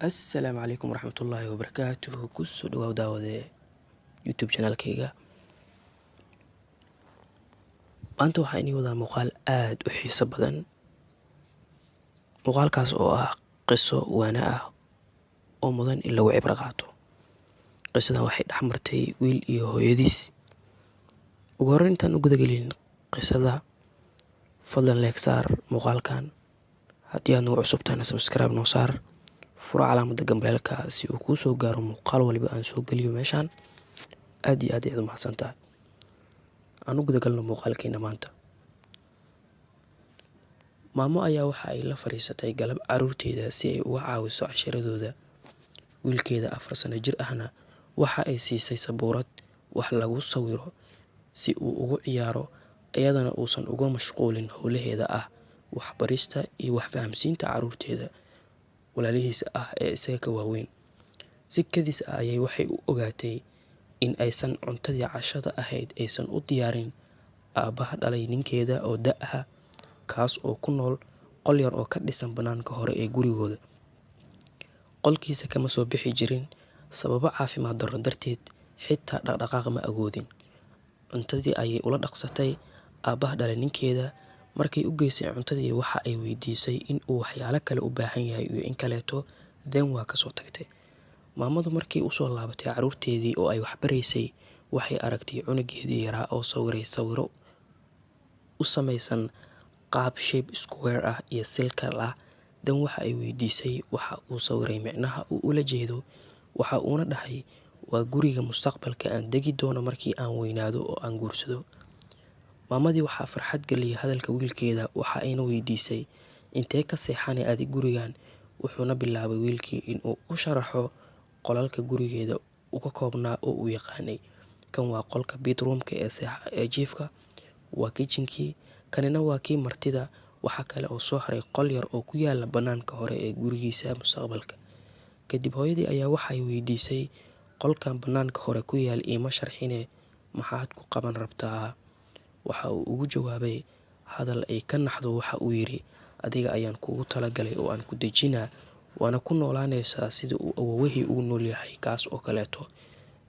Assalaamu calaykum waraxmatullaahi wabarakaatuhu. Kusoo dhawaw daawade YouTube channelkeyga. Maanta waxaan inii wadaa muuqaal aad u xiiso badan. Muuqaalkaas oo ah qiso waana ah oo mudan in lagu cibro qaato. Qisadan waxay dhex martay wiil iyo hooyadiis. Ugu horreyn intaan u gudagelin qisada, fadlan like saar muuqaalkan. Haddii aad nagu cusub tahayna subscribe noo saar. Furo calaamadda gambeelka si uu kuu soo gaaro muuqaal waliba aan soo geliyo meeshaan. Aad iyo aad ayaad u mahadsantahay. Aan u gudagalno muuqaalkeena maanta. Maamo ayaa waxa ay la fariisatay galab caruurteeda si ay uga caawiso cashiradooda. Wiilkeeda 4 sano jir ahna waxa ay siisay sabuurad wax lagu sawiro si uu ugu ciyaaro, iyadana uusan uga mashquulin howlaheeda ah waxbarista iyo wax fahamsiinta caruurteeda walaalihiisa ah ee isaga ka waaweyn. Si kadis ah ayay waxay u ogaatay in aysan cuntadii cashada ahayd aysan u diyaarin aabbaha dhalay ninkeeda oo da' ah, kaas oo ku nool qol yar oo ka dhisan bannaanka hore ee gurigooda. Qolkiisa kama soo bixi jirin sababo caafimaad darro darteed, xitaa dhaqdhaqaaq ma awoodin. Cuntadii ayay ula dhaqsatay aabbaha dhalay ninkeeda. Markay u geysay cuntadii waxa ay weydiisay in uu waxyaalo kale u baahan yahay iyo in kaleeto, then waa ka soo tagtay. Maamadu markii u soo laabatay caruurteedii oo ay waxbaraysay, waxay aragtay cunugeedii yaraa oo sawiray sawiro u samaysan qaab shape square ah iyo circle ah. Then waxa ay weydiisay waxa uu sawiray micnaha uu ula jeedo. Waxa uuna dhahay waa guriga mustaqbalka aan degi doono markii aan weynaado oo aan guursado. Maamadii waxaa farxad geliyay hadalka wiilkeeda. Waxa ayna weydiisay intee ka seexanay adi gurigan. Wuxuuna bilaabay wiilkii inuu u sharaxo qolalka gurigeeda uga koobnaa oo uu yaqaanay. Kan waa qolka bedroomka ee jiifka, waa kitchenkii, kanina waa kii martida. Waxa kale oo soo haray qol yar oo ku yaala bannaanka hore ee gurigiisa mustaqbalka. Kadib hooyadii ayaa waxay weydiisay, qolkan bannaanka hore ku yaal iima sharxine maxaad ku qaban rabtaa? Waxa uu ugu jawaabay hadal ay ka naxdo. Waxa uu yidhi, adiga ayaan kuugu talagalay oo aan ku dejinaa, waana ku noolaanaysaa sida uu awowahii ugu nool yahay kaas oo kaleeto.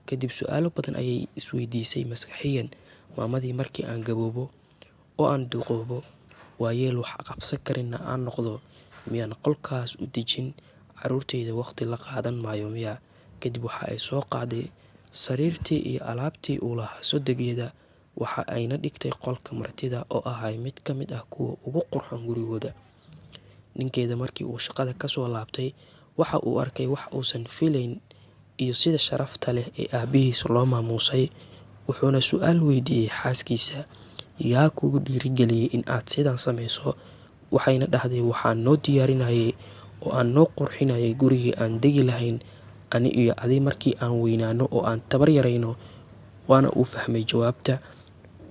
Kadib su'aalo badan ayay isweydiisay maskaxiyan. Maamadii markii aan gaboobo oo aan duqoobo, waayeel wax qabsan karinna aan noqdo, miyaan qolkaas u dejin caruurteyda waqti la qaadan maayo miya? Kadib waxa ay soo qaaday sariirtii iyo alaabtii uu lahaa sodogeeda. Waxa ayna dhigtay qolka martida oo ahay mid ka mid ah kuwa ugu qurxoon gurigooda. Ninkeeda markii uu shaqada ka soo laabtay, waxa uu arkay wax uusan filayn iyo sida sharafta leh ee aabbihiis loo maamuusay. Wuxuuna su'aal weydiiyey xaaskiisa, yaa kugu dhiirigeliyey in aad sidan samayso? Waxayna dhahday, waxaan noo diyaarinayay oo aan noo qurxinayay gurigii aan degi lahayn ani iyo adi markii aan weynaano oo aan tabar yarayno. Waana uu fahmay jawaabta.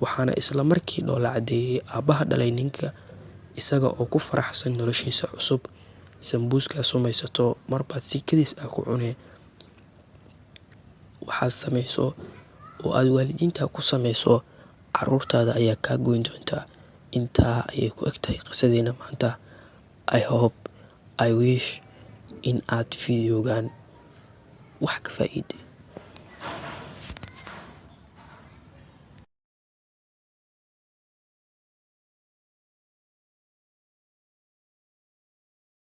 Waxaana isla markii dhoola cadeeyay aabbaha dhalay ninka, isaga oo ku faraxsan noloshiisa cusub. Sambuuska sumaysato marbaad si kadis ah ku cunee. Waxaad samayso oo aad waalidiinta ku samayso, caruurtaada ayaa kaa goyn doontaa. Intaa ayay ku egtahay qisadeena maanta. I hope, I wish in aad fiidiyoogaan wax ka faa'iiday.